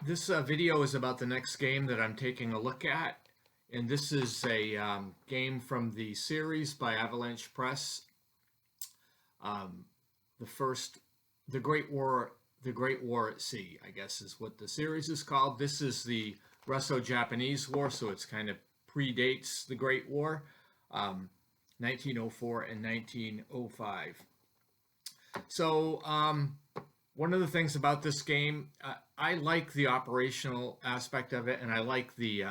This video is about the next game that I'm taking a look at, and this is a game from the series by Avalanche Press. Um, the first, the Great War, the Great War at Sea, I guess is what the series is called. This is the Russo-Japanese War, so it's kind of predates the Great War, 1904 and 1905. So one of the things about this game, I like the operational aspect of it, and I like the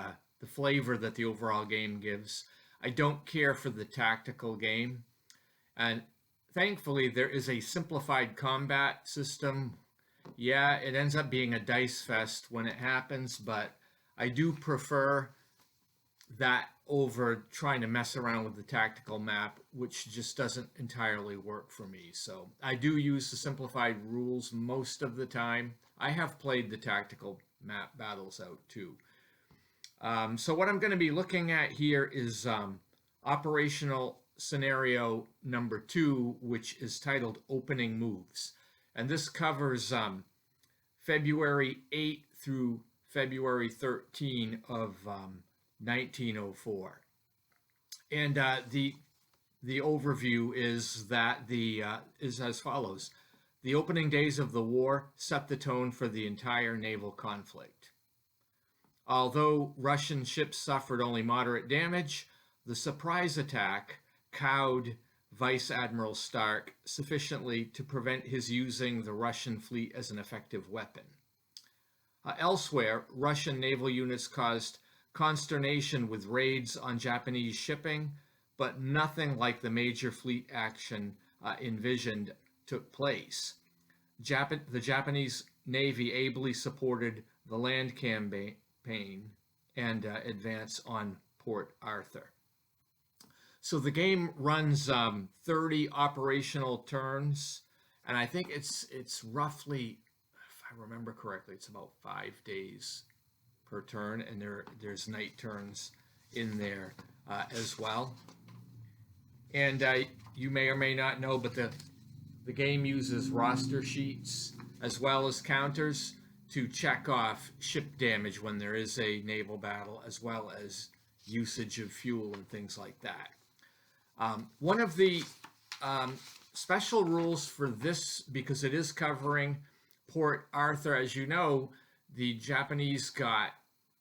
flavor that the overall game gives. I don't care for the tactical game, and thankfully there is a simplified combat system. Yeah, it ends up being a dice fest when it happens, but I do prefer that over trying to mess around with the tactical map, which just doesn't entirely work for me. So I do use the simplified rules most of the time. I have played the tactical map battles out too. So what I'm going to be looking at here is operational scenario number 2, which is titled Opening Moves. And this covers February 8 through February 13 of 1904. And the overview is that is as follows. The opening days of the war set the tone for the entire naval conflict. Although Russian ships suffered only moderate damage, the surprise attack cowed Vice Admiral Stark sufficiently to prevent his using the Russian fleet as an effective weapon. Elsewhere, Russian naval units caused consternation with raids on Japanese shipping, but nothing like the major fleet action envisioned took place. The Japanese Navy ably supported the land campaign and advance on Port Arthur. So the game runs 30 operational turns, and I think it's roughly, if I remember correctly, it's about 5 days per turn, and there's night turns in there as well. And you may or may not know, but the game uses roster sheets as well as counters to check off ship damage when there is a naval battle, as well as usage of fuel and things like that. One of the special rules for this, because it is covering Port Arthur, as you know, the Japanese got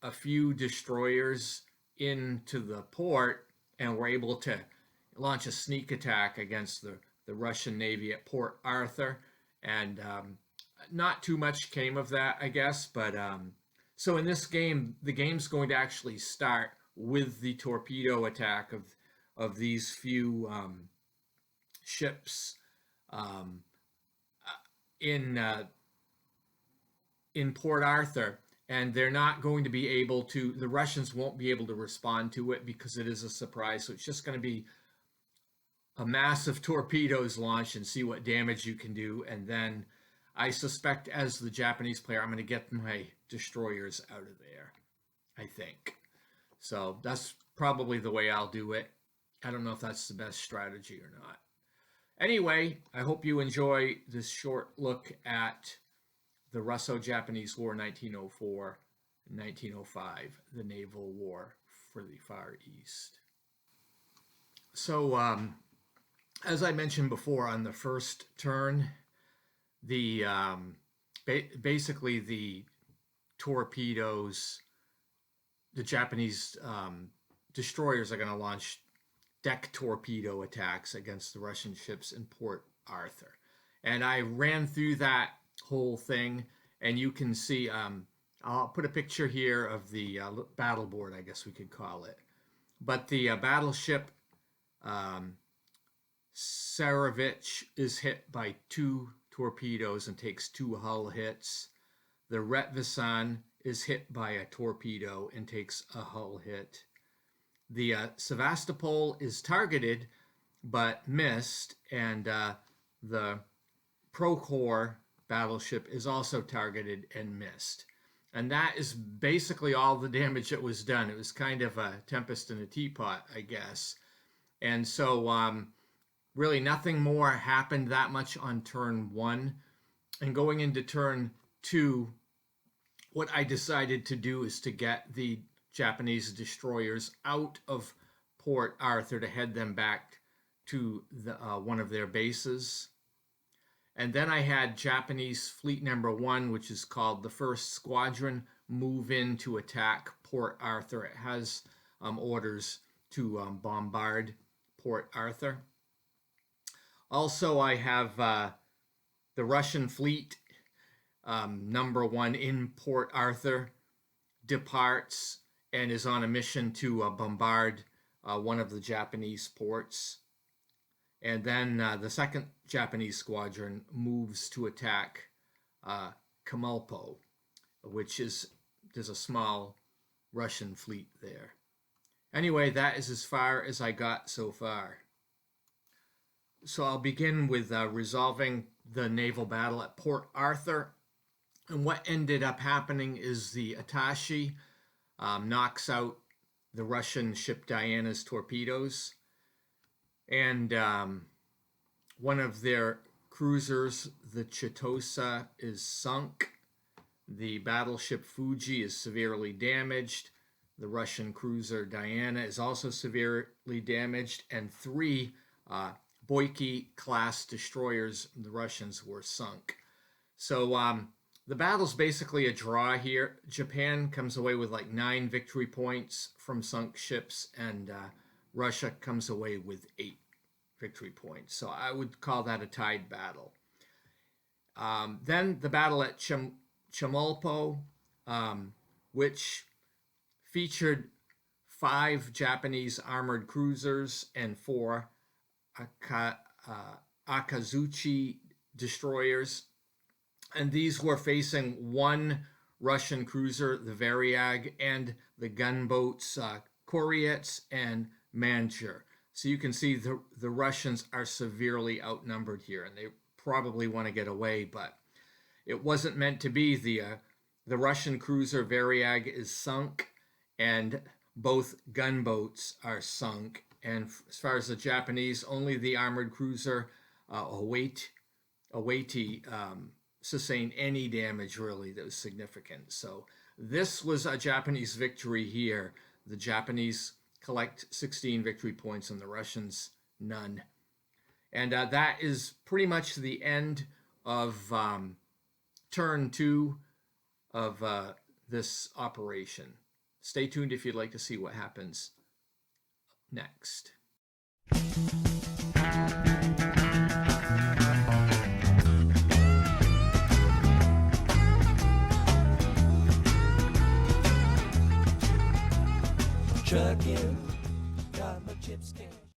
a few destroyers into the port and were able to launch a sneak attack against the Russian Navy at Port Arthur. And not too much came of that, I guess. But so in this game, the game's going to actually start with the torpedo attack of these few ships in Port Arthur, and they're not going to be able to, the Russians won't be able to respond to it because it is a surprise. So it's just going to be a massive torpedoes launched and see what damage you can do. And then I suspect, as the Japanese player, I'm going to get my destroyers out of there, I think. So that's probably the way I'll do it. I don't know if that's the best strategy or not. Anyway, I hope you enjoy this short look at the Russo-Japanese War 1904-1905, the naval war for the Far East. So, as I mentioned before, on the first turn, the basically the torpedoes, the Japanese destroyers are going to launch deck torpedo attacks against the Russian ships in Port Arthur. And I ran through that whole thing, and you can see, I'll put a picture here of the battle board, I guess we could call it. But the battleship Tsarevich is hit by 2 torpedoes and takes 2 hull hits. The Retvisan is hit by a torpedo and takes a hull hit. The Sevastopol is targeted but missed, and the Prokhor battleship is also targeted and missed. And that is basically all the damage that was done. It was kind of a tempest in a teapot, I guess. And so really nothing more happened that much on turn 1. And going into turn 2, what I decided to do is to get the Japanese destroyers out of Port Arthur to head them back to one of their bases. And then I had Japanese Fleet Number 1, which is called the 1st Squadron, move in to attack Port Arthur. It has orders to bombard Port Arthur. Also, I have the Russian Fleet Number 1 in Port Arthur departs and is on a mission to bombard one of the Japanese ports. And then the 2nd Japanese Squadron moves to attack Kamalpo, which is, there's a small Russian fleet there. Anyway, that is as far as I got so far. So I'll begin with resolving the naval battle at Port Arthur. And what ended up happening is the Atashi knocks out the Russian ship Diana's torpedoes. And one of their cruisers, the Chitosa, is sunk. The battleship Fuji is severely damaged. The Russian cruiser Diana is also severely damaged. And 3 Boyki-class destroyers, the Russians, were sunk. So the battle's basically a draw here. Japan comes away with like 9 victory points from sunk ships, and Russia comes away with 8 victory points. So I would call that a tied battle. Then the battle at Chemulpo, which featured 5 Japanese armored cruisers and 4 Akazuchi destroyers. And these were facing 1 Russian cruiser, the Variag, and the gunboats Koreets and Manchur. So you can see the Russians are severely outnumbered here, and they probably want to get away, but it wasn't meant to be. The Russian cruiser Variag is sunk, and both gunboats are sunk. And as far as the Japanese, only the armored cruiser Owaiti sustained any damage really that was significant. So this was a Japanese victory here. The Japanese collect 16 victory points and the Russians none. And that is pretty much the end of turn 2 of this operation. Stay tuned if you'd like to see what happens next. Trucking, got my chips cashed.